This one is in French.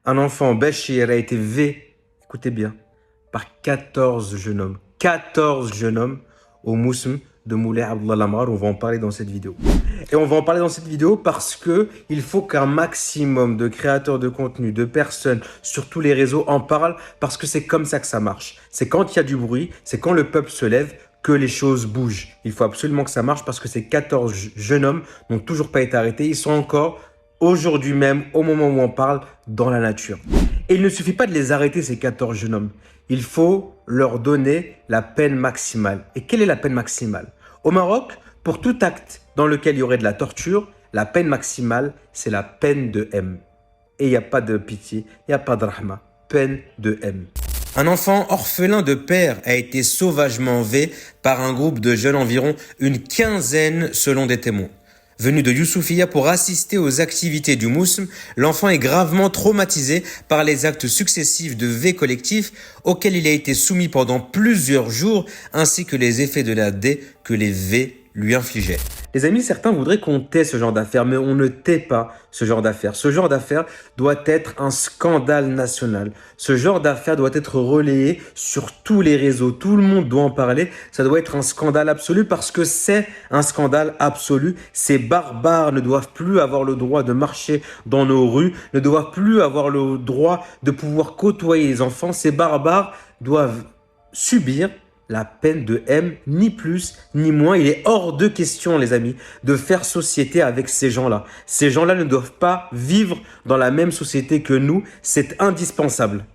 Un enfant, Béchir, a été écoutez bien, par 14 jeunes hommes. 14 jeunes hommes au Mousm de Moulay Abdullah Lamrar. On va en parler dans cette vidéo. Et on va en parler dans cette vidéo parce que il faut qu'un maximum de créateurs de contenu, de personnes sur tous les réseaux en parlent parce que c'est comme ça que ça marche. C'est quand il y a du bruit, c'est quand le peuple se lève que les choses bougent. Il faut absolument que ça marche parce que ces 14 jeunes hommes n'ont toujours pas été arrêtés. Ils sont encore aujourd'hui même, au moment où on parle, dans la nature. Et il ne suffit pas de les arrêter, ces 14 jeunes hommes. Il faut leur donner la peine maximale. Et quelle est la peine maximale? Au Maroc, pour tout acte dans lequel il y aurait de la torture, la peine maximale, c'est la peine de M. Et il n'y a pas de pitié, il n'y a pas de rahma. Peine de M. Un enfant orphelin de père a été sauvagement enlevé par un groupe de jeunes, environ une quinzaine selon des témoins. Venu de Youssoufia pour assister aux activités du Mousm, l'enfant est gravement traumatisé par les actes successifs de V collectif auxquels il a été soumis pendant plusieurs jours, ainsi que les effets de la D que les V lui infligeaient. Les amis, certains voudraient qu'on tait ce genre d'affaires, mais on ne tait pas ce genre d'affaires. Ce genre d'affaires doit être un scandale national. Ce genre d'affaires doit être relayé sur tous les réseaux. Tout le monde doit en parler. Ça doit être un scandale absolu parce que c'est un scandale absolu. Ces barbares ne doivent plus avoir le droit de marcher dans nos rues, ne doivent plus avoir le droit de pouvoir côtoyer les enfants. Ces barbares doivent subir la peine de M, ni plus ni moins. Il est hors de question, les amis, de faire société avec ces gens-là. Ces gens-là ne doivent pas vivre dans la même société que nous. C'est indispensable.